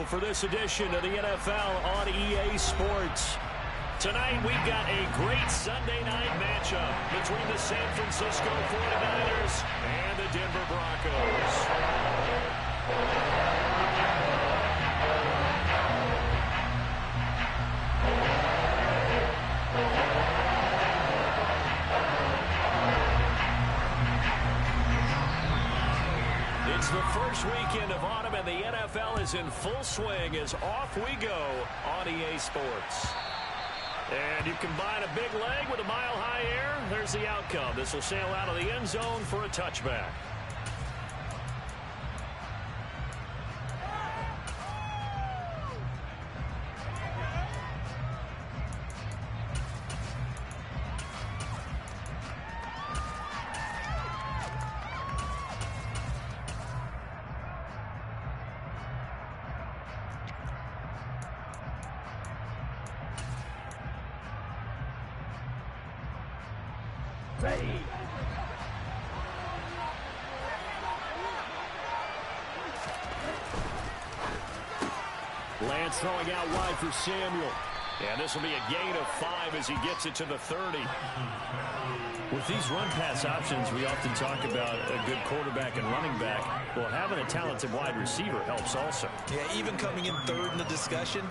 go for this edition of the NFL on EA Sports. Tonight, we've got a great Sunday night matchup between the San Francisco 49ers and the Denver Broncos. It's the first weekend of autumn, and the NFL is in full swing as off we go on EA Sports. And you combine a big leg with a mile-high air, there's the outcome. This will sail out of the end zone for a touchback. Lance throwing out wide for Samuel. And this will be a gain of 5 as he gets it to the 30. With these run-pass options, we often talk about a good quarterback and running back. Well, having a talented wide receiver helps also. Yeah, even coming in third in the discussion,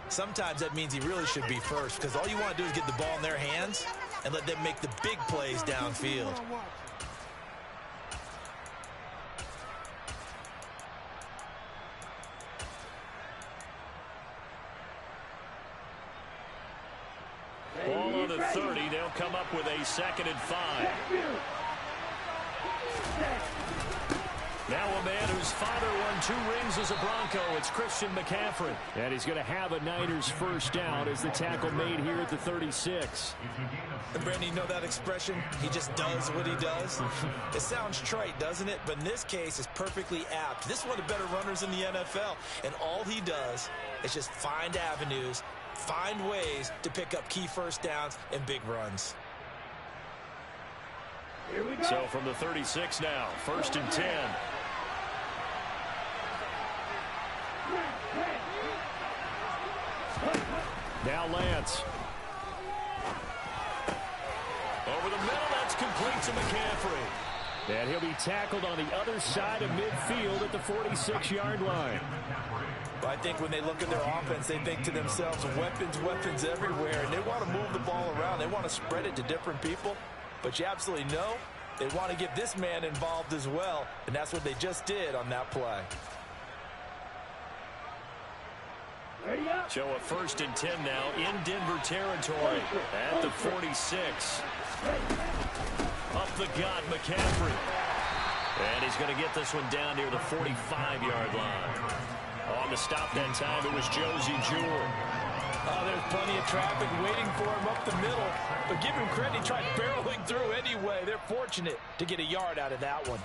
sometimes that means he really should be first, because all you want to do is get the ball in their hands and let them make the big plays downfield. Ball on the 30. They'll come up with a 2nd and 5. Now a man whose father won 2 rings as a Bronco. It's Christian McCaffrey. And he's going to have a Niners first down as the tackle made here at the 36. And Brandon, you know that expression? He just does what he does. It sounds trite, doesn't it? But in this case, it's perfectly apt. This is one of the better runners in the NFL. And all he does is just find avenues, find ways to pick up key first downs and big runs. Here we go. So from the 36 now, 1st and 10. Now Lance. Over the middle, that's complete to McCaffrey. And he'll be tackled on the other side of midfield at the 46-yard line. Well, I think when they look at their offense, they think to themselves, weapons, weapons everywhere. And they want to move the ball around. They want to spread it to different people. But you absolutely know they want to get this man involved as well. And that's what they just did on that play. So a 1st and 10 now in Denver territory at the 46. Up the gut, McCaffrey. And he's going to get this one down near the 45-yard line. On the stop that time, it was Josie Jewell. Oh, there's plenty of traffic waiting for him up the middle. But give him credit, he tried barreling through anyway. They're fortunate to get a yard out of that one.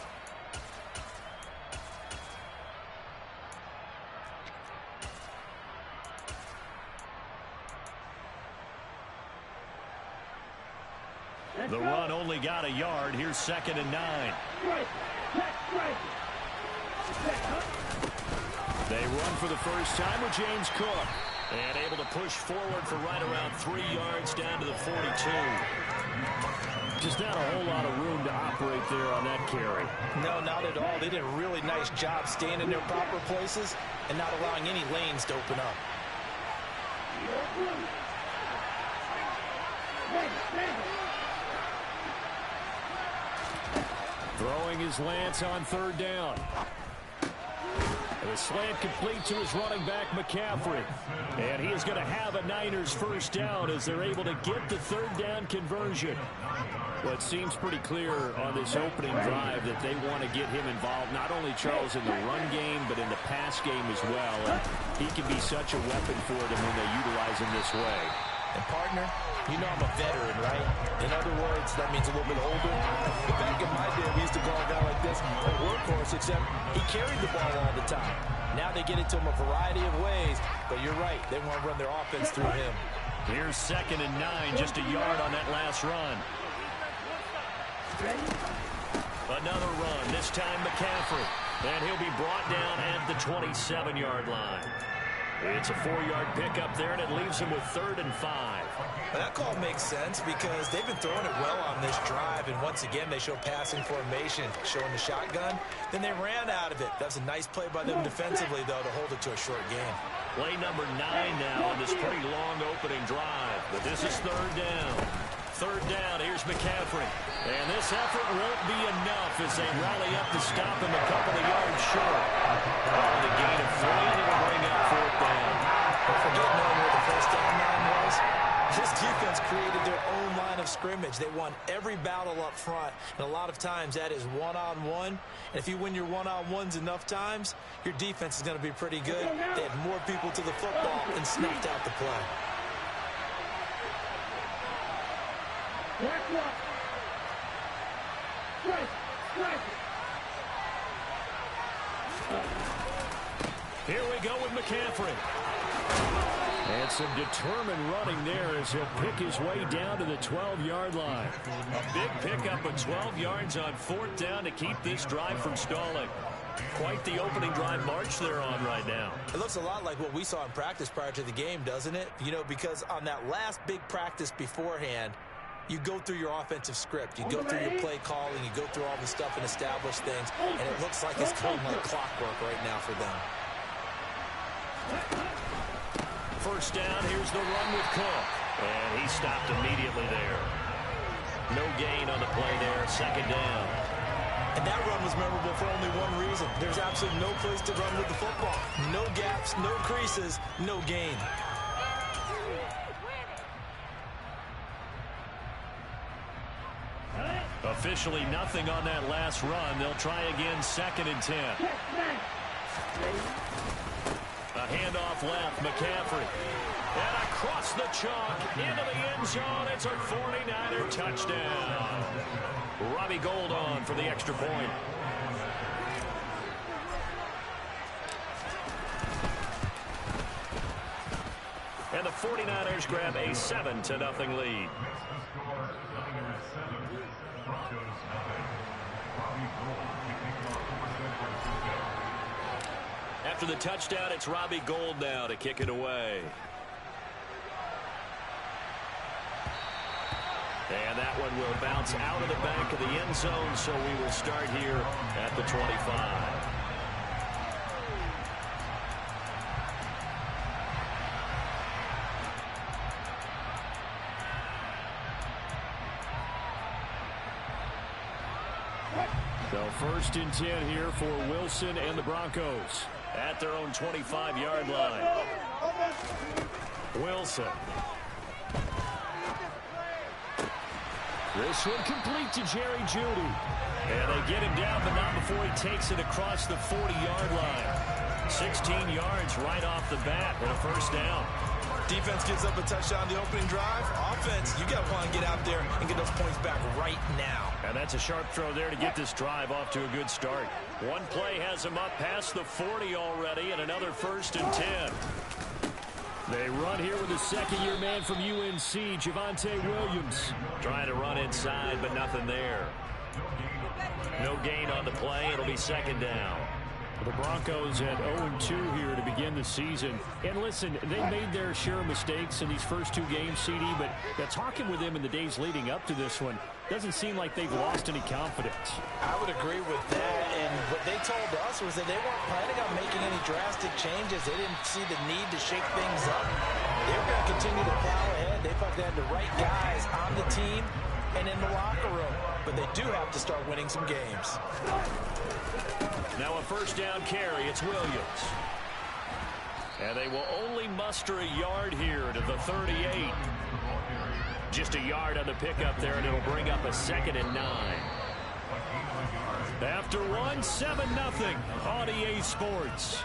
The run only got a yard. Here's 2nd and 9. They run for the first time with James Cook. And able to push forward for right around 3 yards down to the 42. Just not a whole lot of room to operate there on that carry. No, not at all. They did a really nice job staying in their proper places and not allowing any lanes to open up. Throwing his Lance on 3rd down. And a slant complete to his running back, McCaffrey. And he is going to have a Niners first down as they're able to get the 3rd down conversion. Well, it seems pretty clear on this opening drive that they want to get him involved, not only, Charles, in the run game, but in the pass game as well. And he can be such a weapon for them when they utilize him this way. And, partner, you know I'm a veteran, right? In other words, that means a little bit older. Back in my day, we used to call a guy like this a workhorse, except he carried the ball all the time. Now they get it to him a variety of ways, but you're right. They want to run their offense through him. Here's 2nd and 9, just a yard on that last run. Another run, this time McCaffrey. And he'll be brought down at the 27-yard line. It's a 4-yard pickup there, and it leaves him with 3rd and 5. Well, that call makes sense because they've been throwing it well on this drive, and once again, they show passing formation, showing the shotgun. Then they ran out of it. That was a nice play by them defensively, though, to hold it to a short game. Play number 9 now on this pretty long opening drive, but this is 3rd down. 3rd down, here's McCaffrey. And this effort won't be enough as they rally up to stop him a couple of yards short. The gain of 3, and it'll bring up 4th down. Don't forget knowing where the first down line was. This defense created their own line of scrimmage. They won every battle up front, and a lot of times that is one-on-one. And if you win your one-on-ones enough times, your defense is going to be pretty good. They had more people to the football and snuffed out the play. Here we go with McCaffrey. And some determined running there as he'll pick his way down to the 12-yard line. A big pickup of 12 yards on 4th down to keep this drive from stalling. Quite the opening drive march they're on right now. It looks a lot like what we saw in practice prior to the game, doesn't it? You know, because on that last big practice beforehand, you go through your offensive script. You go through your play calling. You go through all the stuff and establish things. And it looks like it's going like clockwork right now for them. 1st down, here's the run with Cook. And he stopped immediately there. No gain on the play there, 2nd down. And that run was memorable for only one reason. There's absolutely no place to run with the football. No gaps, no creases, no gain. Officially nothing on that last run. They'll try again, 2nd and 10. A handoff left, McCaffrey. And across the chalk, into the end zone. It's a 49er touchdown. Robbie Gould on for the extra point. And the 49ers grab a 7-0 lead. After the touchdown, it's Robbie Gould now to kick it away. And that one will bounce out of the back of the end zone, so we will start here at the 25. So 1st and 10 here for Wilson and the Broncos at their own 25-yard line. Wilson. This one complete to Jerry Jeudy. And they get him down, but not before he takes it across the 40-yard line. 16 yards right off the bat and a 1st down. Defense gives up a touchdown the opening drive. Offense, you got to want to get out there and get those points back right now. And that's a sharp throw there to get this drive off to a good start. One play has him up past the 40 already, and another 1st and 10. They run here with a 2nd-year man from UNC, Javonte Williams. Trying to run inside, but nothing there. No gain on the play. It'll be 2nd down. The Broncos at 0-2 here to begin the season. And listen, they made their share of mistakes in these first 2 games, CD, but talking with them in the days leading up to this one, doesn't seem like they've lost any confidence. I would agree with that, and what they told us was that they weren't planning on making any drastic changes. They didn't see the need to shake things up. They were going to continue to plow ahead. They thought they had the right guys on the team and in the locker room, but they do have to start winning some games. Now a 1st down carry, it's Williams. And they will only muster a yard here to the 38. Just a yard on the pickup there, and it'll bring up a 2nd and 9. After one, 7-0 on EA Sports.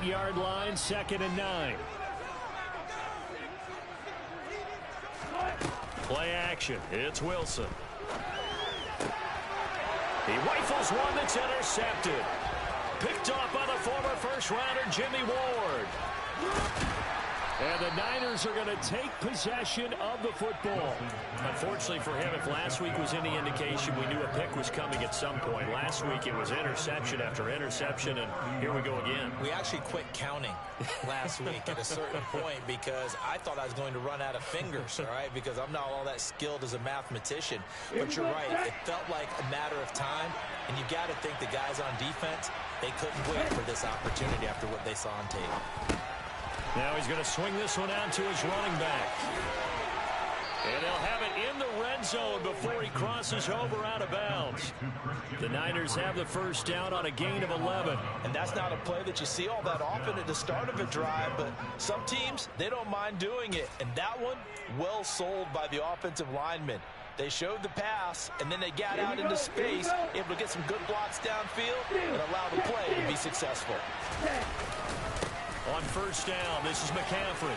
Yard line, 2nd and 9. Play action. It's Wilson. He rifles one that's intercepted. Picked off by the former first-rounder Jimmy Ward. And the Niners are going to take possession of the football. Unfortunately for him, if last week was any indication, we knew a pick was coming at some point. Last week it was interception after interception, and here we go again. We actually quit counting last week at a certain point because I thought I was going to run out of fingers, all right, because I'm not all that skilled as a mathematician. But you're right, it felt like a matter of time, and you got to think the guys on defense, they couldn't wait for this opportunity after what they saw on tape. Now he's going to swing this one out to his running back. And they'll have it in the red zone before he crosses over out of bounds. The Niners have the first down on a gain of 11. And that's not a play that you see all that often at the start of a drive, but some teams, they don't mind doing it. And that one, well sold by the offensive lineman. They showed the pass, and then they got out into space, able to get some good blocks downfield and allow the play to be successful. On first down, this is McCaffrey.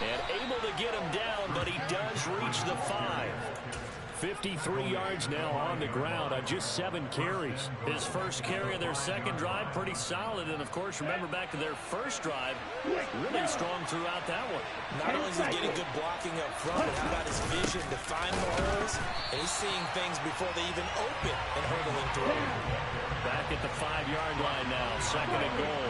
And able to get him down, but he does reach the 5. 53 yards now on the ground on just 7 carries. His first carry of their second drive, pretty solid. And, of course, remember back to their first drive, really strong throughout that one. Not only is he getting good blocking up front, but how about his vision to find the holes? And he's seeing things before they even open and hurdling through. Back at the 5-yard line now, second and goal.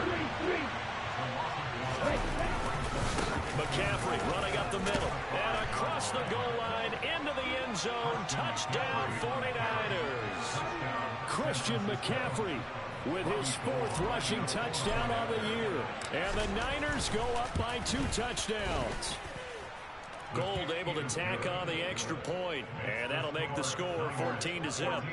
McCaffrey running up the middle and across the goal line into the end zone. Touchdown 49ers. Christian McCaffrey with his 4th rushing touchdown of the year. And the Niners go up by 2 touchdowns. Gold able to tack on the extra point, and that'll make the score 14-0.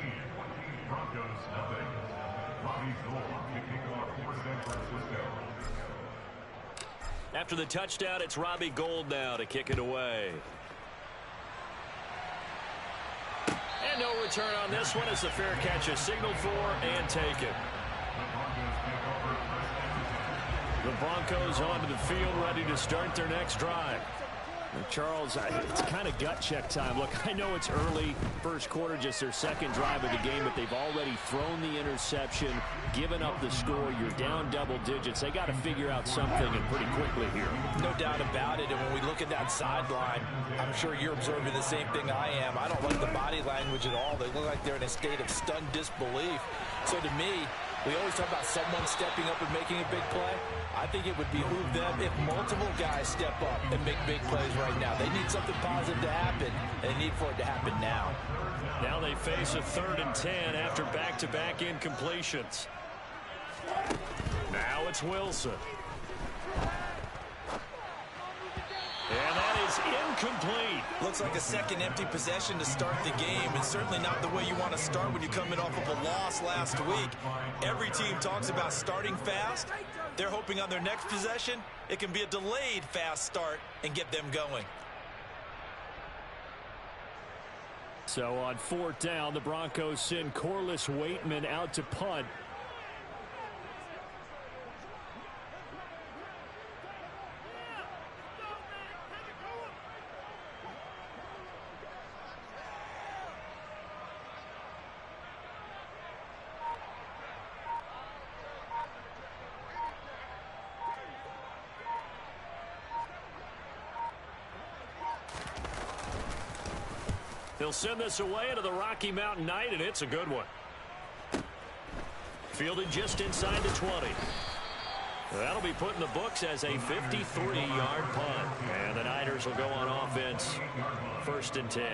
After the touchdown, it's Robbie Gould now to kick it away. And no return on this one as the fair catch is signaled for and taken. The Broncos onto the field, ready to start their next drive. And Charles, it's kind of gut check time. Look, I know it's early, first quarter, just their second drive of the game, but they've already thrown the interception, given up the score. You're down double digits. They got to figure out something, and pretty quickly here. No doubt about it. And when we look at that sideline, I'm sure you're observing the same thing I am. I don't like the body language at all. They look like they're in a state of stunned disbelief. So to me, we always talk about someone stepping up and making a big play. I think it would behoove them if multiple guys step up and make big plays right now. They need something positive to happen, and they need for it to happen now. Now they face a 3rd and 10 after back-to-back incompletions. Now it's Wilson. And that is incomplete. Looks like a second empty possession to start the game, and certainly not the way you want to start when you're coming off of a loss last week. Every team talks about starting fast. They're hoping on their next possession, it can be a delayed fast start and get them going. So on 4th down, the Broncos send Corliss Waitman out to punt. He'll send this away into the Rocky Mountain Night, and it's a good one. Fielded just inside the 20. That'll be put in the books as a 53-yard punt. And the Niners will go on offense, 1st and 10.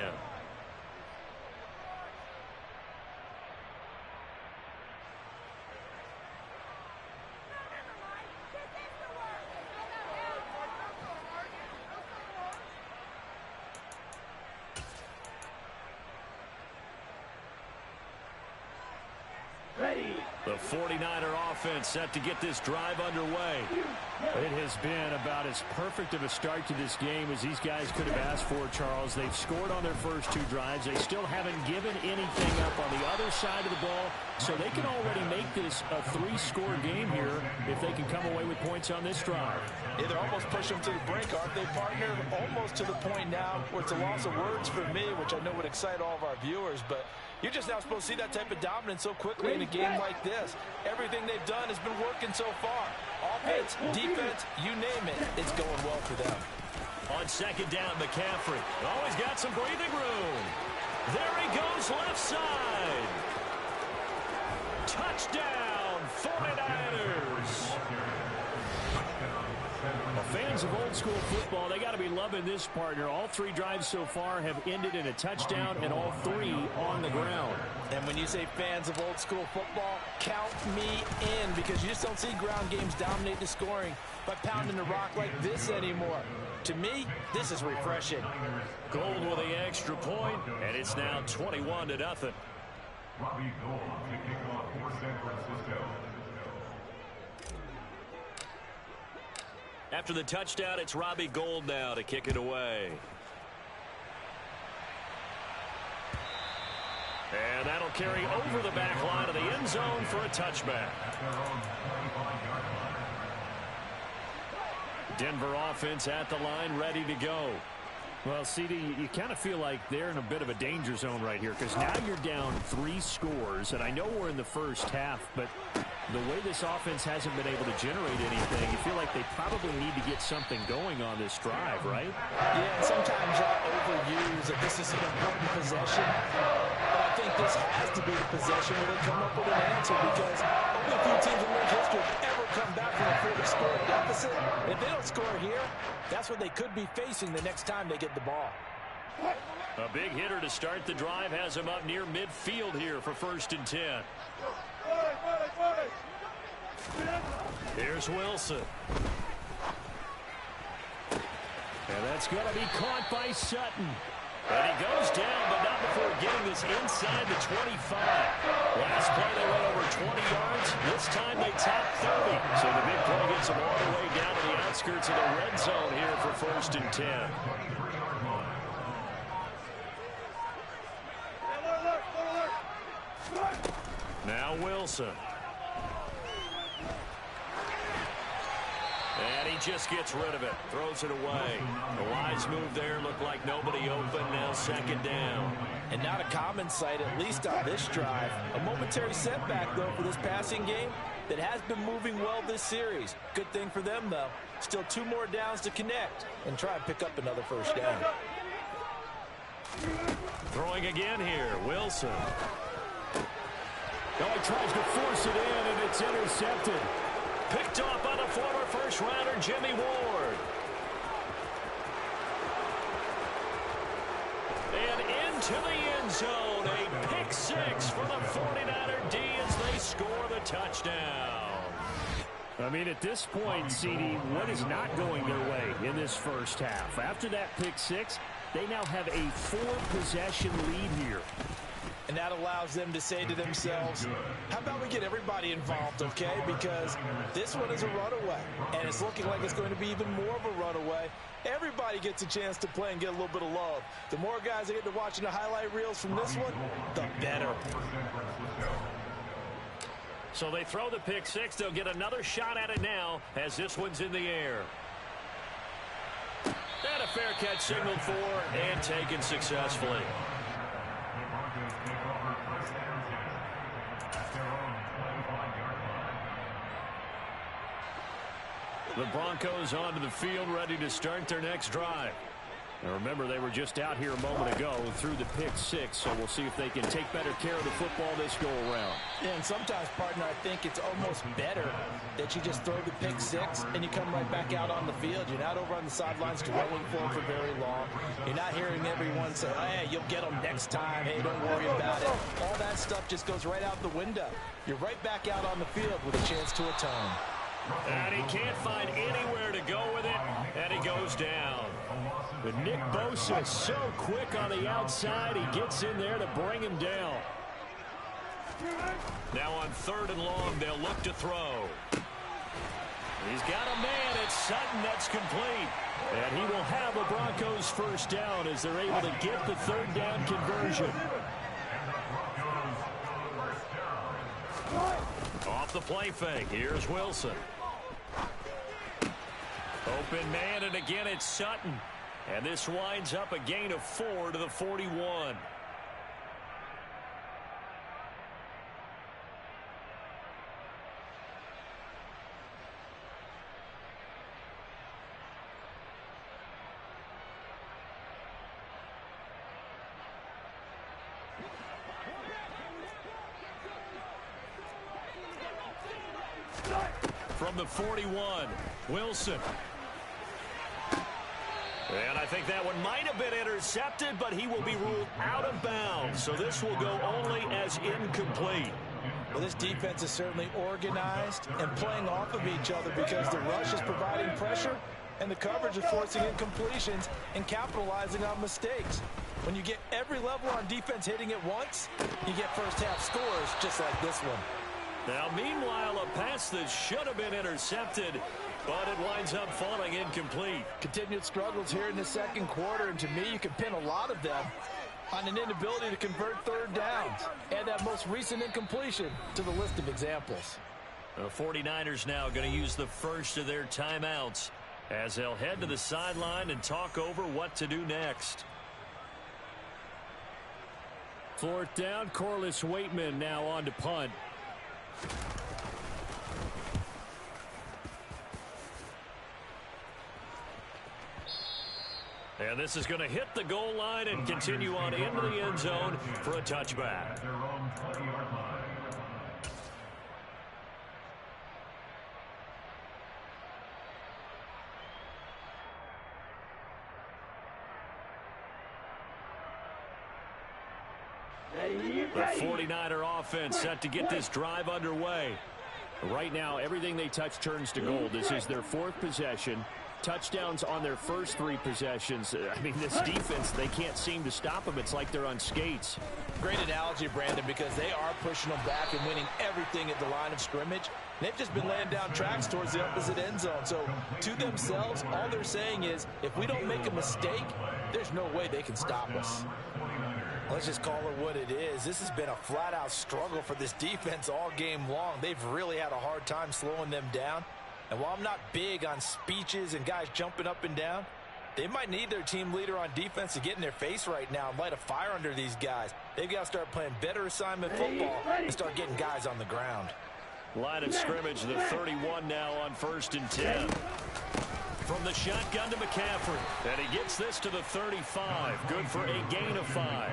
Ready. The 49er offense set to get this drive underway. It has been about as perfect of a start to this game as these guys could have asked for, Charles. They've scored on their first 2 drives. They still haven't given anything up on the other side of the ball, so they can already make this a 3-score game here if they can come away with points on this drive. Yeah, they're almost pushing them to the brink, aren't they, partner? Almost to the point now where it's a loss of words for me, which I know would excite all of our viewers, but you're just not supposed to see that type of dominance so quickly in a game like this. Everything they've done has been working so far. Offense, defense, you name it, it's going well for them. On second down, McCaffrey. Always got some breathing room. There he goes, left side. Touchdown, 49ers. Well, fans of old school football, they got to be loving this, partner. All 3 drives so far have ended in a touchdown, and all 3 on the ground. And when you say fans of old school football, count me in, because you just don't see ground games dominate the scoring by pounding the rock like this anymore. To me, this is refreshing. Gold with the extra point, and it's now 21-0. Robbie Gold to kick off for San Francisco. After the touchdown, it's Robbie Gold now to kick it away. And that'll carry over the back line of the end zone for a touchback. Denver offense at the line, ready to go. Well, CD, you kind of feel like they're in a bit of a danger zone right here, because now you're down 3 scores, and I know we're in the first half, but the way this offense hasn't been able to generate anything, you feel like they probably need to get something going on this drive, right? Yeah, and sometimes I overuse that this is an important possession, but I think this has to be the possession where they come up with an answer, because only a few teams in league history have ever come back from a 40-score deficit. If they don't score here, that's what they could be facing the next time they get the ball. A big hitter to start the drive has him up near midfield here for 1st and 10. Here's Wilson. And that's going to be caught by Sutton. And he goes down, but not before getting this inside the 25. Last play they went over 20 yards. This time they top 30. So the big play gets them all the way down to the outskirts of the red zone here for 1st and 10. Now Wilson. And he just gets rid of it. Throws it away. The wise move there. Looked like nobody open. Now 2nd down. And not a common sight, at least on this drive. A momentary setback, though, for this passing game that has been moving well this series. Good thing for them, though. Still 2 more downs to connect and try and pick up another 1st down. Throwing again here. Wilson. Oh, he tries to force it in, and it's intercepted. Picked off by the former first-rounder, Jimmy Ward. And into the end zone. A pick 6 for the 49er D as they score the touchdown. I mean, at this point, CD, what is not going their way in this first half? After that pick 6, they now have a 4-possession lead here. And that allows them to say to themselves, how about we get everybody involved, okay? Because this one is a runaway, and it's looking like it's going to be even more of a runaway. Everybody gets a chance to play and get a little bit of love. The more guys that get to watching the highlight reels from this one, the better. So they throw the pick 6. They'll get another shot at it now as this one's in the air. And a fair catch signaled for and taken successfully. The Broncos onto the field, ready to start their next drive. And remember, they were just out here a moment ago through the pick 6, so we'll see if they can take better care of the football this go-around. Yeah, and sometimes, partner, I think it's almost better that you just throw the pick 6 and you come right back out on the field. You're not over on the sidelines dwelling for very long. You're not hearing everyone say, oh, hey, you'll get them next time. Hey, don't worry about it. All that stuff just goes right out the window. You're right back out on the field with a chance to atone. And he can't find anywhere to go with it, and he goes down. But Nick Bosa so quick on the outside, he gets in there to bring him down. Now on 3rd and long, they'll look to throw. He's got a man. It's Sutton. That's complete. And he will have a Broncos first down as they're able to get the 3rd down conversion. Off the play fake. Here's Wilson. Open man, and again it's Sutton. And this winds up a gain of 4 to the 41. From the 41, Wilson. And I think that one might have been intercepted, but he will be ruled out of bounds. So this will go only as incomplete. Well, this defense is certainly organized and playing off of each other because the rush is providing pressure and the coverage is forcing incompletions and capitalizing on mistakes. When you get every level on defense hitting at once, you get first half scores just like this one. Now, meanwhile, a pass that should have been intercepted, but it winds up falling incomplete. Continued struggles here in the second quarter, and to me, you can pin a lot of them on an inability to convert 3rd downs. Add that most recent incompletion to the list of examples. The 49ers now going to use the first of their timeouts as they'll head to the sideline and talk over what to do next. 4th down, Corliss Waitman now on to punt. And this is going to hit the goal line and continue on into the end zone for a touchback. The 49er offense set to get this drive underway. Right now, everything they touch turns to gold. This is their 4th possession. Touchdowns on their first 3 possessions. I mean, this defense, they can't seem to stop them. It's like they're on skates. Great analogy, Brandon, because they are pushing them back and winning everything at the line of scrimmage. They've just been laying down tracks towards the opposite end zone. So, to themselves, all they're saying is, if we don't make a mistake, there's no way they can stop us. Let's just call it what it is. This has been a flat-out struggle for this defense all game long. They've really had a hard time slowing them down. And while I'm not big on speeches and guys jumping up and down, they might need their team leader on defense to get in their face right now and light a fire under these guys. They've got to start playing better assignment football and start getting guys on the ground. Line of scrimmage, the 31 now on 1st and 10. From the shotgun to McCaffrey. And he gets this to the 35. Good for a gain of 5.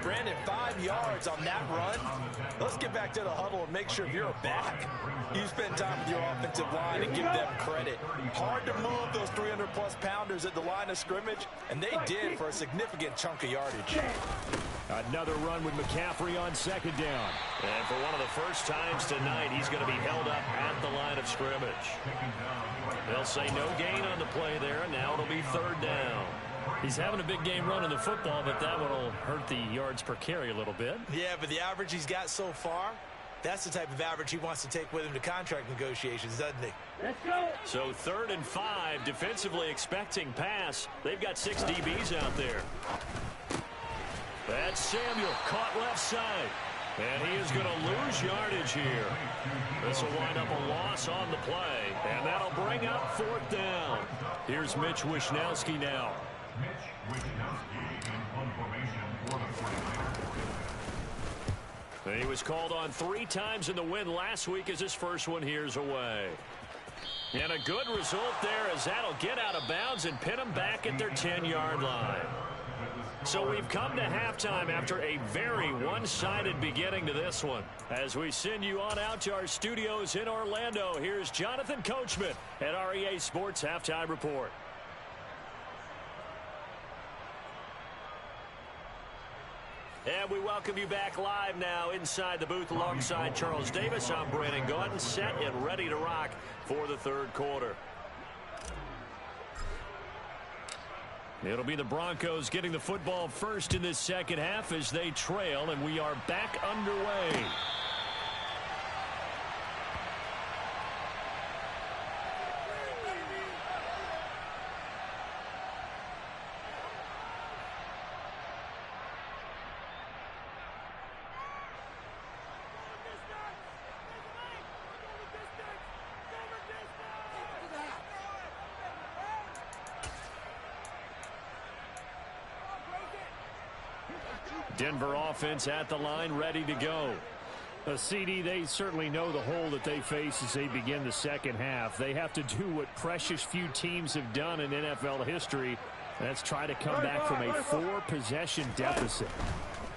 Brandon, 5 yards on that run. Let's get back to the huddle and make sure you're back. You spend time with your offensive line and give them credit. Hard to move those 300-plus pounders at the line of scrimmage, and they did for a significant chunk of yardage. Another run with McCaffrey on 2nd down. And for one of the first times tonight, he's going to be held up at the line of scrimmage. They'll say no gain on the play there, and now it'll be 3rd down. He's having a big game running the football, but that one will hurt the yards per carry a little bit. Yeah, but the average he's got so far, that's the type of average he wants to take with him to contract negotiations, doesn't he? Let's go. So 3rd and 5, defensively expecting pass. They've got 6 DBs out there. That's Samuel, caught left side. And he is going to lose yardage here. This will wind up a loss on the play. And that'll bring up 4th down. Here's Mitch Wishnowski now. He was called on 3 times in the win last week as his first one here's away. And a good result there as that'll get out of bounds and pin them back at their 10-yard line. So we've come to halftime after a very one-sided beginning to this one. As we send you on out to our studios in Orlando, here's Jonathan Coachman at REA Sports Halftime Report. And we welcome you back live now inside the booth alongside Charles Davis. I'm Brandon Gordon, set and ready to rock for the 3rd quarter. It'll be the Broncos getting the football first in this second half as they trail, and we are back underway. Denver offense at the line, ready to go. CD, they certainly know the hole that they face as they begin the second half. They have to do what precious few teams have done in NFL history. That's try to come back from a 4-possession deficit.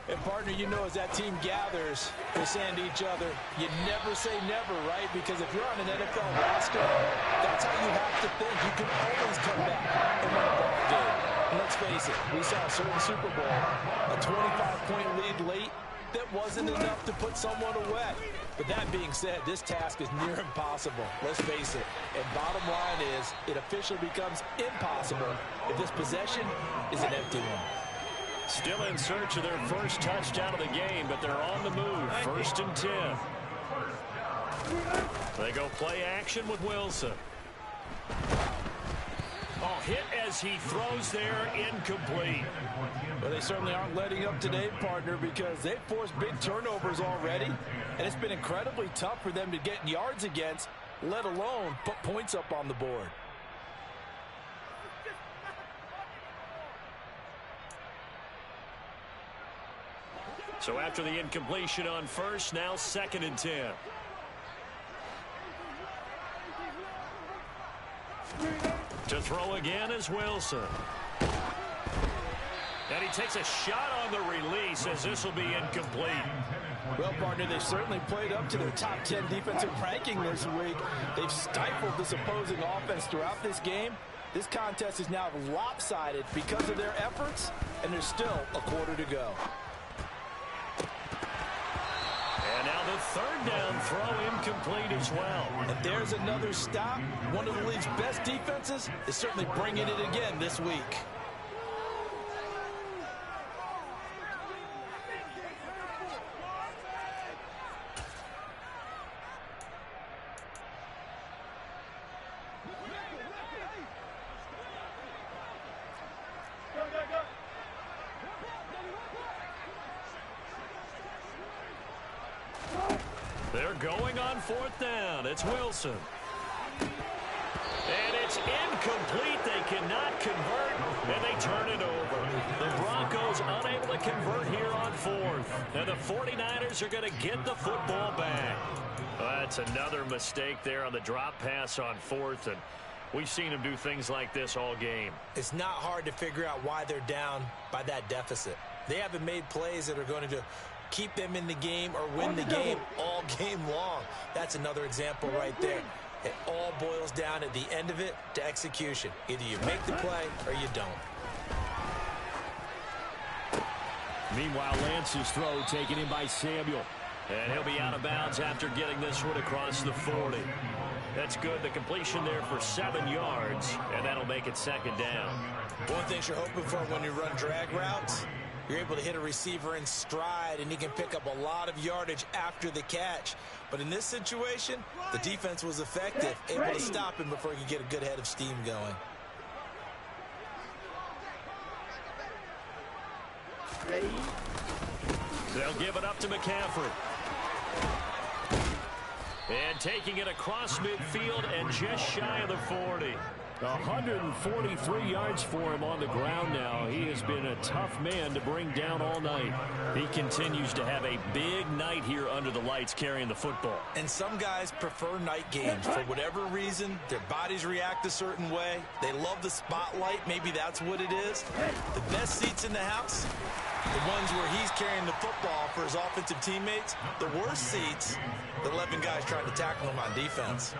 And, partner, you know, as that team gathers, they're saying to each other, you never say never, right? Because if you're on an NFL roster, that's how you have to think. You can always come back and win a ball game. And let's face it, we saw a certain Super Bowl, a 25-point lead late that wasn't enough to put someone away. But that being said, this task is near impossible. Let's face it. And bottom line is, it officially becomes impossible if this possession is an empty one. Still in search of their first touchdown of the game, but they're on the move. 1st and 10. They go play action with Wilson. Oh, hit as he throws there, incomplete. Well, they certainly aren't letting up today, partner, because they've forced big turnovers already, and it's been incredibly tough for them to get yards against, let alone put points up on the board. So after the incompletion on first, now 2nd and 10. To throw again is Wilson. And he takes a shot on the release as this will be incomplete. Well, partner, they've certainly played up to their top 10 defensive ranking this week. They've stifled this opposing offense throughout this game. This contest is now lopsided because of their efforts, and there's still a quarter to go. And now the 3rd down throw incomplete as well. And there's another stop. One of the league's best defenses is certainly bringing it again this week. They're going on 4th down. It's Wilson. And it's incomplete. They cannot convert, and they turn it over. The Broncos unable to convert here on 4th. And the 49ers are going to get the football back. That's another mistake there on the drop pass on 4th, and we've seen them do things like this all game. It's not hard to figure out why they're down by that deficit. They haven't made plays that are going to keep them in the game or win the game all game long. That's another example right there. It all boils down at the end of it to execution. Either you make the play or you don't. Meanwhile, Lance's throw taken in by Samuel. And he'll be out of bounds after getting this one across the 40. That's good. The completion there for 7 yards, and that'll make it 2nd down. One thing you're hoping for when you run drag routes, you're able to hit a receiver in stride, and he can pick up a lot of yardage after the catch. But in this situation, the defense was effective, able to stop him before he could get a good head of steam going. They'll give it up to McCaffrey. And taking it across midfield and just shy of the 40. 143 yards for him on the ground now. He has been a tough man to bring down all night. He continues to have a big night here under the lights carrying the football. And some guys prefer night games. For whatever reason, their bodies react a certain way. They love the spotlight. Maybe that's what it is. The best seats in the house, the ones where he's carrying the football for his offensive teammates. The worst seats, the 11 guys trying to tackle him on defense.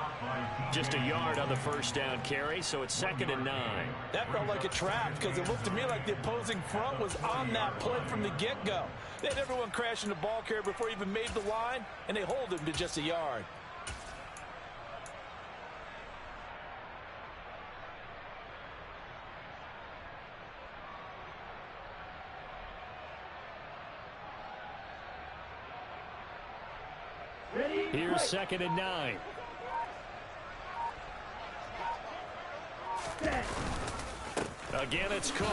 Just a yard on the 1st down carry, so it's 2nd and 9. That felt like a trap because it looked to me like the opposing front was on that play from the get-go. They had everyone crashing the ball carrier before he even made the line, and they hold him to just a yard. Here's 2nd and 9. Again, it's Cook.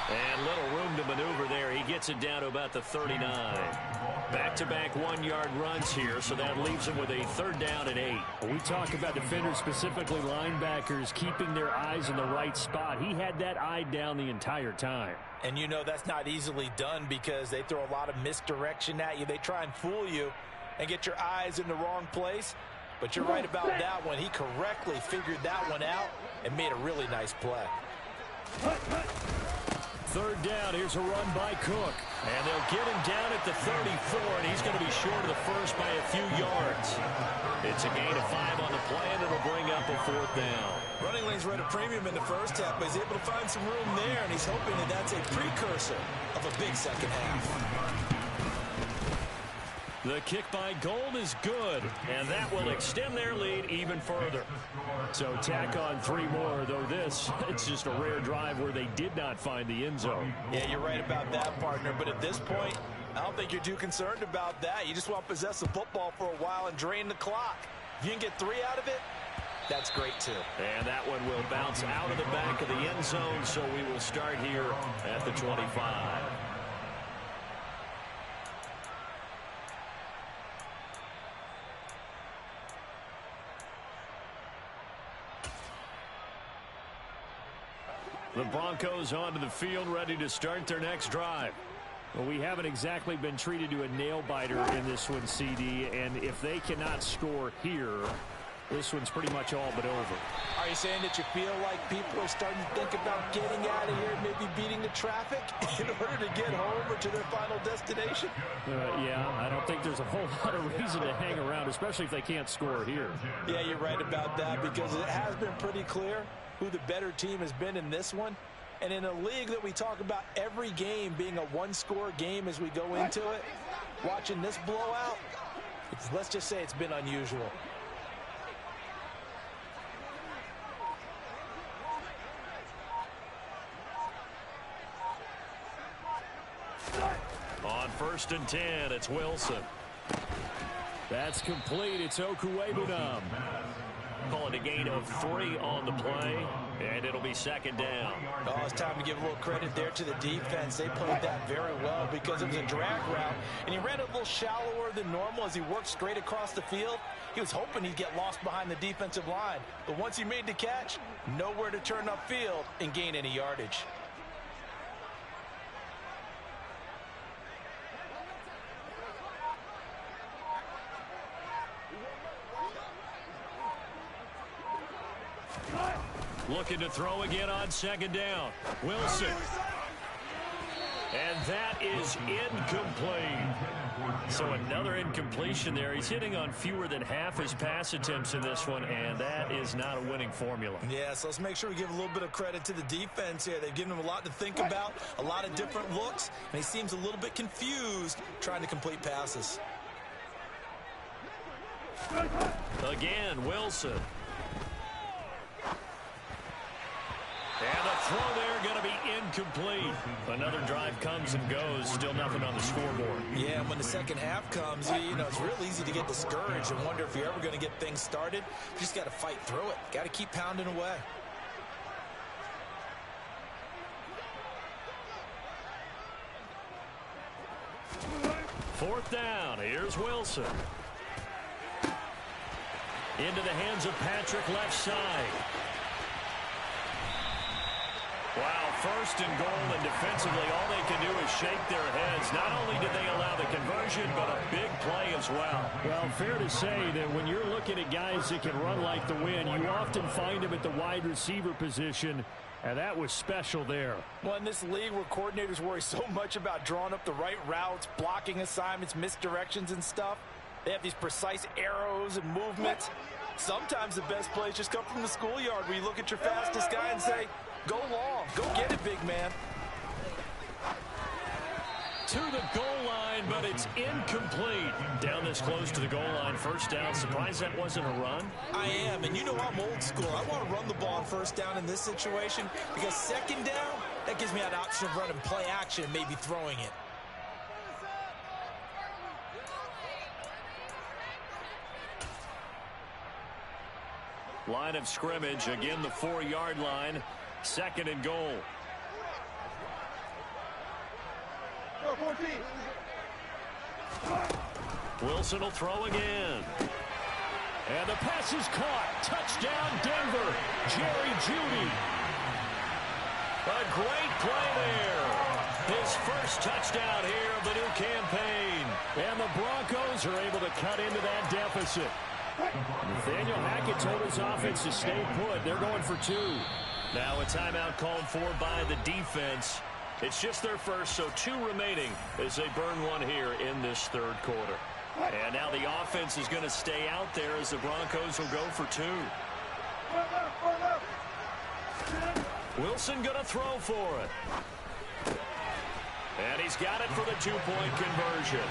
And little room to maneuver there. He gets it down to about the 39. Back-to-back 1-yard runs here, so that leaves him with a 3rd down and 8. We talk about defenders, specifically linebackers, keeping their eyes in the right spot. He had that eye down the entire time. And you know that's not easily done because they throw a lot of misdirection at you. They try and fool you and get your eyes in the wrong place. But you're right about that one. He correctly figured that one out and made a really nice play. 3rd down. Here's a run by Cook. And they'll get him down at the 34, and he's going to be short of the first by a few yards. It's a gain of 5 on the play, and it'll bring up a 4th down. Running lanes were at a premium in the first half, but he's able to find some room there, and he's hoping that that's a precursor of a big second half. The kick by Gold is good, and that will extend their lead even further. So tack on 3 more, though it's just a rare drive where they did not find the end zone. Yeah, you're right about that, partner, but at this point, I don't think you're too concerned about that. You just want to possess the football for a while and drain the clock. If you can get 3 out of it, that's great too. And that one will bounce out of the back of the end zone, so we will start here at the 25. The Broncos onto the field, ready to start their next drive. Well, we haven't exactly been treated to a nail-biter in this one, CD, and if they cannot score here, this one's pretty much all but over. Are you saying that you feel like people are starting to think about getting out of here, maybe beating the traffic in order to get home or to their final destination? Yeah, I don't think there's a whole lot of reason to hang around, especially if they can't score here. Yeah, you're right about that because it has been pretty clear who the better team has been in this one. And in a league that we talk about every game being a 1-score game as we go into it, watching this blowout, let's just say it's been unusual. On 1st and 10, it's Wilson. That's complete. It's Okuwebunam. Call it a gain of 3 on the play, and it'll be 2nd down. Oh, it's time to give a little credit there to the defense. They played that very well because it was a drag route, and he ran a little shallower than normal as he worked straight across the field. He was hoping he'd get lost behind the defensive line, but once he made the catch, nowhere to turn upfield and gain any yardage. Looking to throw again on 2nd down. Wilson. And that is incomplete. So another incompletion there. He's hitting on fewer than half his pass attempts in this one, and that is not a winning formula. Yeah, so let's make sure we give a little bit of credit to the defense here. They've given him a lot to think about, a lot of different looks, and he seems a little bit confused trying to complete passes. Again, Wilson. And the throw there going to be incomplete. Another drive comes and goes. Still nothing on the scoreboard. Yeah, and when the second half comes, you know, it's real easy to get discouraged and wonder if you're ever going to get things started. You just got to fight through it. Got to keep pounding away. Fourth down. Here's Wilson. Into the hands of Patrick left side. Wow, 1st and goal, and defensively all they can do is shake their heads. Not only did they allow the conversion, but a big play as well. Well, fair to say that when you're looking at guys that can run like the wind, you often find them at the wide receiver position, and that was special there. Well, in this league where coordinators worry so much about drawing up the right routes, blocking assignments, misdirections and stuff, they have these precise arrows and movements. Sometimes the best plays just come from the schoolyard where you look at your fastest guy and say, go long. Go get it, big man. To the goal line, but it's incomplete. Down this close to the goal line, 1st down. Surprised that wasn't a run? I am, and you know I'm old school. I want to run the ball on 1st down in this situation because 2nd down, that gives me an option of running play action and maybe throwing it. Line of scrimmage, again the 4-yard line. 2nd and goal. Wilson will throw again. And the pass is caught. Touchdown, Denver. Jerry Jeudy. A great play there. His first touchdown here of the new campaign. And the Broncos are able to cut into that deficit. Nathaniel Hackett told his offense to stay put. They're going for 2. Now a timeout called for by the defense. It's just their first, so 2 remaining as they burn one here in this 3rd quarter. And now the offense is going to stay out there as the Broncos will go for 2. Wilson going to throw for it. And he's got it for the 2-point conversion.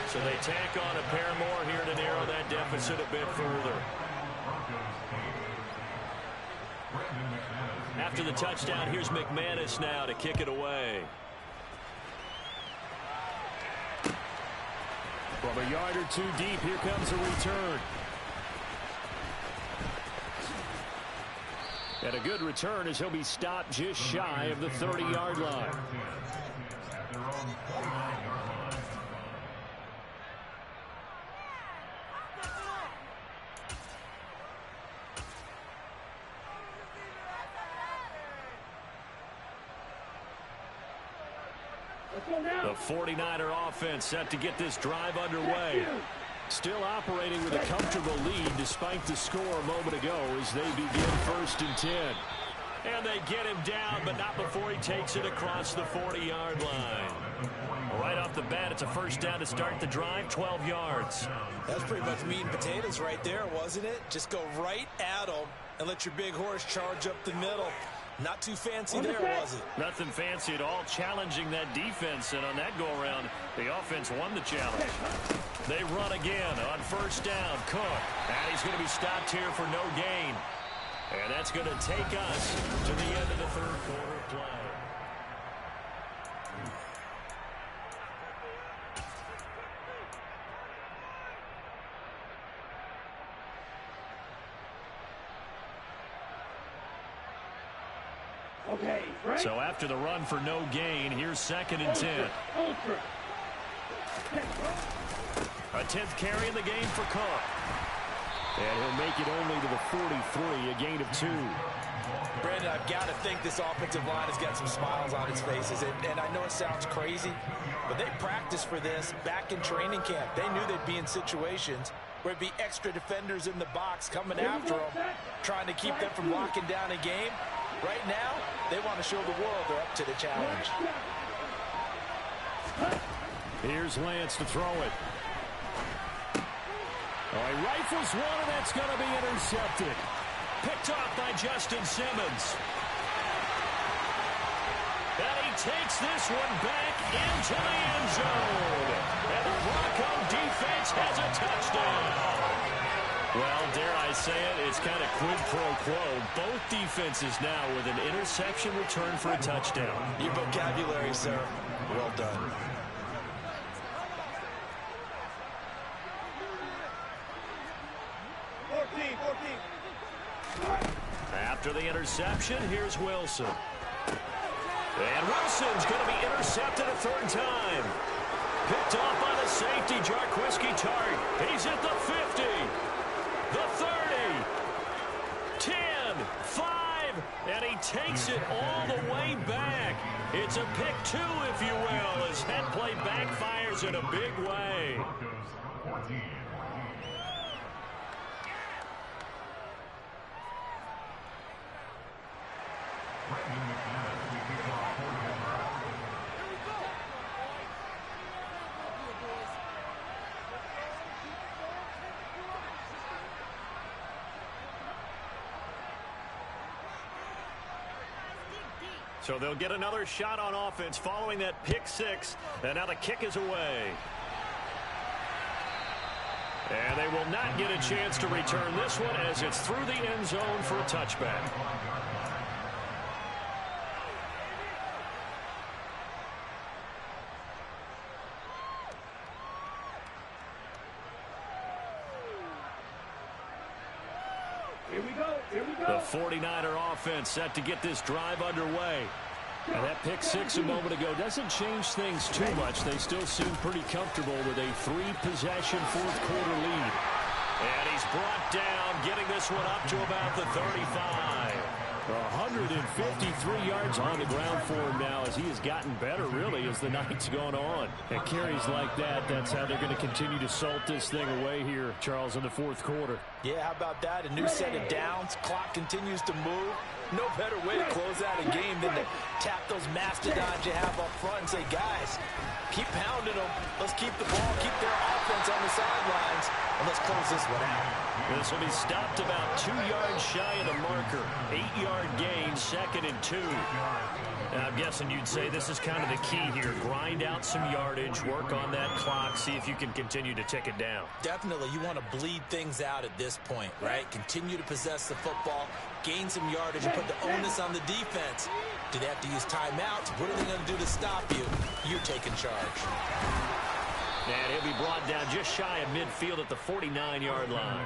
So they tack on a pair more here to narrow that deficit a bit further. After the touchdown, here's McManus now to kick it away. From a yard or 2 deep, here comes a return. And a good return as he'll be stopped just shy of the 30-yard line. The 49er offense set to get this drive underway. Still operating with a comfortable lead despite the score a moment ago as they begin 1st and 10. And they get him down, but not before he takes it across the 40-yard line. Right off the bat, it's a 1st down to start the drive, 12 yards. That's pretty much meat and potatoes right there, wasn't it? Just go right at them and let your big horse charge up the middle. Not too fancy there, was it? Nothing fancy at all, challenging that defense, and on that go-around, the offense won the challenge. They run again on 1st down. Cook, and he's going to be stopped here for no gain. And that's going to take us to the end of the 3rd quarter play. Okay, right. So after the run for no gain, here's 2nd and 10. A 10th carry in the game for Cook. And he'll make it only to the 43, a gain of 2. Brandon, I've got to think this offensive line has got some smiles on its faces. And I know it sounds crazy, but they practiced for this back in training camp. They knew they'd be in situations where it'd be extra defenders in the box coming after them, trying to keep them from locking down a game. Right now, they want to show the world they're up to the challenge. Here's Lance to throw it. Oh, he rifles one, and that's going to be intercepted. Picked off by Justin Simmons. And he takes this one back into the end zone. And the Bronco defense has a touchdown. Well, dare I say it, it's kind of quid pro quo. Both defenses now with an interception return for a touchdown. Your vocabulary, sir. Well done. After the interception, here's Wilson. And Wilson's going to be intercepted a 3rd time. Picked off by the safety, Jarquiski Tart. He's at the 50. The 30, 10, 5, and he takes it all the way back. It's a pick 2, if you will, as head play backfires in a big way. So they'll get another shot on offense following that pick 6. And now the kick is away. And they will not get a chance to return this one as it's through the end zone for a touchback. Here we go. The 49er offense set to get this drive underway. And that pick six a moment ago doesn't change things too much. They still seem pretty comfortable with a three-possession fourth-quarter lead. And he's brought down, getting this one up to about the 35. 153 yards on the ground for him now as he has gotten better, really, as the night's gone on. And carries like that, that's how they're going to continue to salt this thing away here, Charles, in the fourth quarter. Yeah, how about that? A new set of downs. Clock continues to move. No better way to close out a game than to tap those mastodons you have up front and say, guys, keep pounding them. Let's keep the ball, keep their offense on the sidelines, and let's close this one out. This will be stopped about 2 yards shy of the marker. 8-yard gain, 2nd and 2. And I'm guessing you'd say this is kind of the key here. Grind out some yardage, work on that clock, see if you can continue to tick it down. Definitely, you want to bleed things out at this point, right? Continue to possess the football, gain some yardage, and put the onus on the defense. Do they have to use timeouts? What are they going to do to stop you? You're taking charge. And he'll be brought down just shy of midfield at the 49-yard line.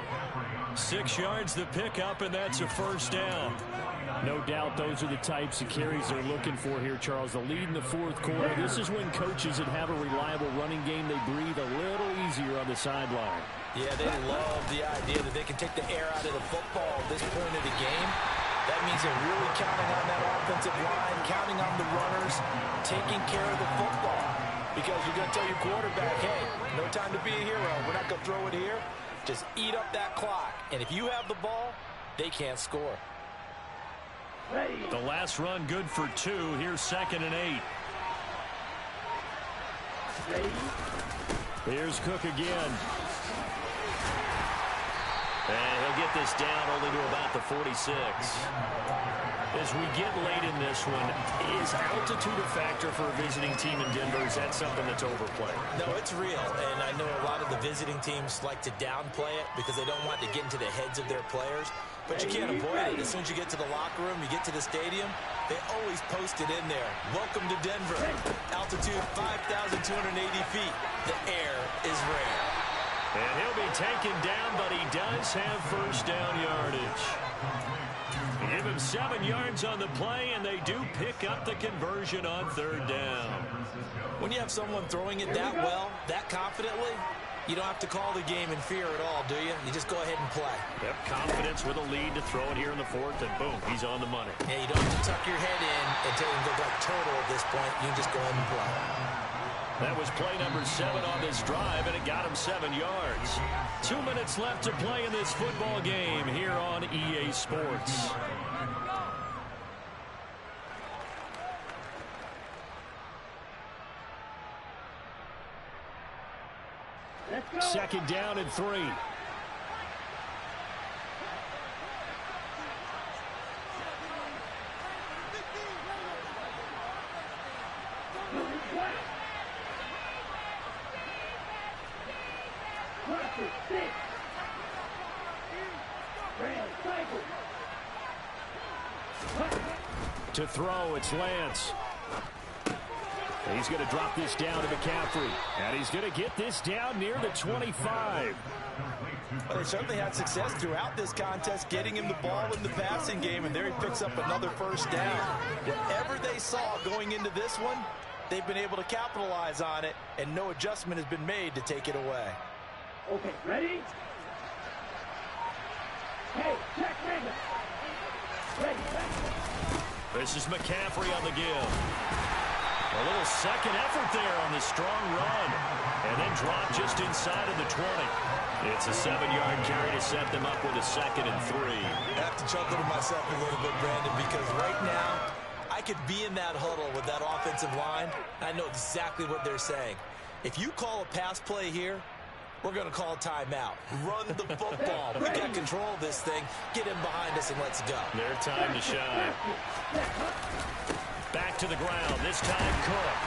6 yards the pickup, and that's a first down. No doubt those are the types of carries they're looking for here, Charles. The lead in the fourth quarter. This is when coaches that have a reliable running game, they breathe a little easier on the sideline. Yeah, they love the idea that they can take the air out of the football at this point of the game. That means they're really counting on that offensive line, counting on the runners, taking care of the football. Because you're going to tell your quarterback, hey, no time to be a hero. We're not going to throw it here. Just eat up that clock. And if you have the ball, they can't score. The last run good for 2. Here's 2nd and 8. Here's Cook again. And he'll get this down only to about the 46. As we get late in this one, is altitude a factor for a visiting team in Denver? Is that something that's overplayed? No, it's real. And I know a lot of the visiting teams like to downplay it because they don't want to get into the heads of their players. But you can't avoid it. As soon as you get to the locker room, you get to the stadium, they always post it in there. Welcome to Denver. Altitude 5,280 feet. The air is rare. And he'll be taken down, but he does have first down yardage. Give him 7 yards on the play, and they do pick up the conversion on 3rd down. When you have someone throwing it that well, that confidently, you don't have to call the game in fear at all, do you? You just go ahead and play. Yep, confidence with a lead to throw it here in the 4th, and boom, he's on the money. Yeah, you don't have to tuck your head in and tell him to go like turtle at this point. You can just go ahead and play. That was play number 7 on this drive, and it got him 7 yards. 2 minutes left to play in this football game here on EA Sports. Second down and 3. To throw, it's Lance. He's going to drop this down to McCaffrey. And he's going to get this down near the 25. Well, they certainly had success throughout this contest, getting him the ball in the passing game, and there he picks up another first down. Whatever they saw going into this one, they've been able to capitalize on it, and no adjustment has been made to take it away. Okay, ready? Hey, check Raven. Ready, This is McCaffrey on the give. A little second effort there on the strong run. And then drop just inside of the 20. It's a 7-yard carry to set them up with a 2nd and 3. I have to chuckle to myself a little bit, Brandon, because right now, I could be in that huddle with that offensive line. I know exactly what they're saying. If you call a pass play here, we're going to call a timeout. Run the football. We got control of this thing. Get him behind us and let's go. Their time to shine. Back to the ground. This time, Cook.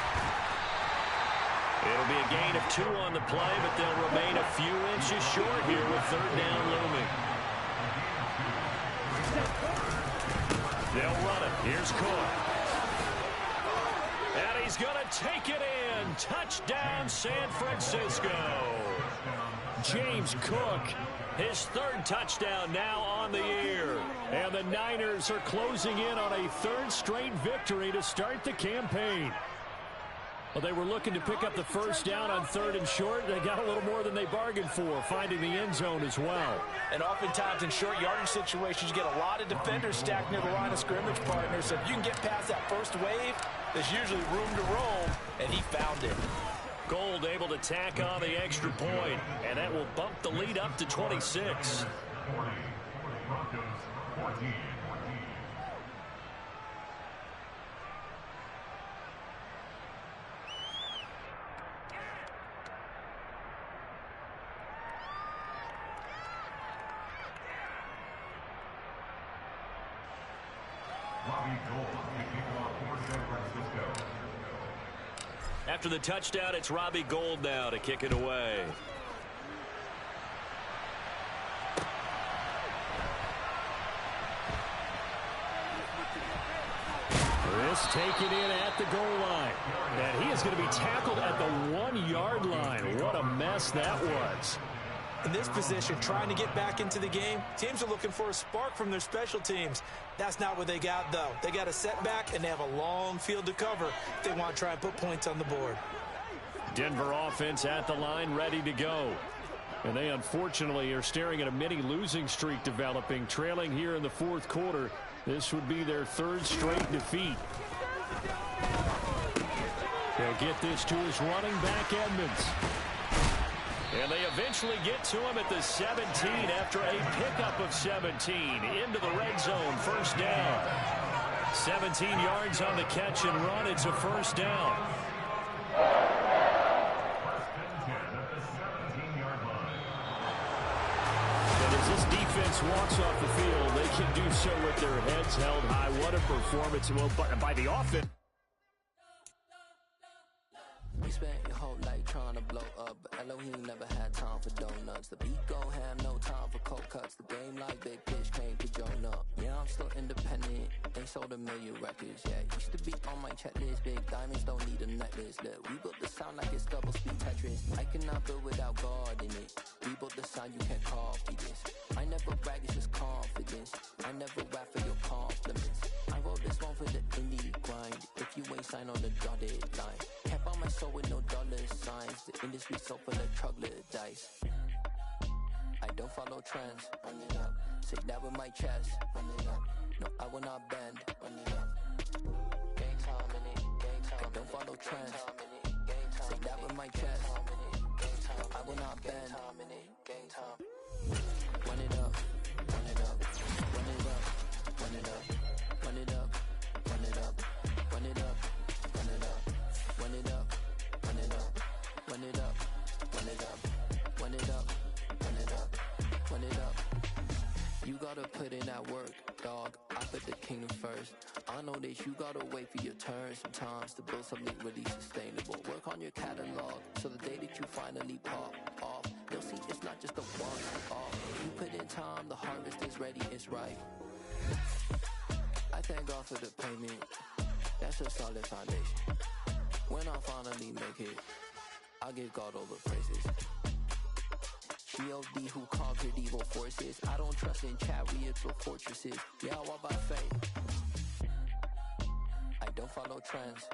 It'll be a gain of 2 on the play, but they'll remain a few inches short here with 3rd down looming. They'll run it. Here's Cook. And he's going to take it in. Touchdown, San Francisco. James Cook, his third touchdown now on the year. And the Niners are closing in on a third straight victory to start the campaign. Well, they were looking to pick up the first down on 3rd and short. They got a little more than they bargained for, finding the end zone as well. And oftentimes in short yardage situations, you get a lot of defenders stacked near the line of scrimmage partners. So if you can get past that first wave, there's usually room to roam, and he found it. Gold able to tack on the extra point, and that will bump the lead up to 26. 40, Broncos 14. After the touchdown, it's Robbie Gould now to kick it away. This taken in at the goal line. And he is going to be tackled at the 1-yard line. What a mess that was. In this position, trying to get back into the game, teams are looking for a spark from their special teams. That's not what they got, though. They got a setback, and they have a long field to cover if they want to try and put points on the board. Denver offense at the line, ready to go. And they, unfortunately, are staring at a mini losing streak developing, trailing here in the 4th quarter. This would be their 3rd straight defeat. They'll get this to his running back, Edmonds. And they eventually get to him at the 17 after a pickup of 17 into the red zone. First down. 17 yards on the catch and run. It's a first down. And as this defense walks off the field, they can do so with their heads held high. What a performance by the offense. We spent your whole life trying to blow up, but Elohim never had time for donuts. The beat go ham, no time for cold cuts. The game like big fish came to join up. Yeah, I'm still independent. They sold 1 million records. Yeah, used to be on my checklist. Big diamonds don't need a necklace. Look, we built the sound like it's double speed Tetris. I cannot build without God in it. We built the sound, you can't copy this. I never brag, it's just confidence. I never rap for your compliments. I wrote this one for the indie grind. If you ain't signed on the dotted line, can't buy my soul with no dollar signs. The industry so full of troglodytes. I don't follow trends. Run it up. Say that with my chest. Run it up. No, I will not bend. Run it up. Gang time in it. Gang time. I don't follow trends. Say that with my chest. No, I will not bend. Gang time. Run it up. Run it up. Run it up. Run it up. Run it up. Run it up. Run it up. Run it up. Run it up. Run it up. Run it up. Run it up. Run it up. Run it up. Run it up. You gotta put in that work, dog. I put the kingdom first. I know that you gotta wait for your turn sometimes to build something really sustainable. Work on your catalog so the day that you finally pop off, you'll see it's not just a one-off. You put in time, the harvest is ready, it's ripe. I thank God for the payment. That's a solid foundation. When I finally make it, I'll give God all the praises. G.O.D. who conquered evil forces. I don't trust in chariots or fortresses. Yeah, I walk by faith. I don't follow trends.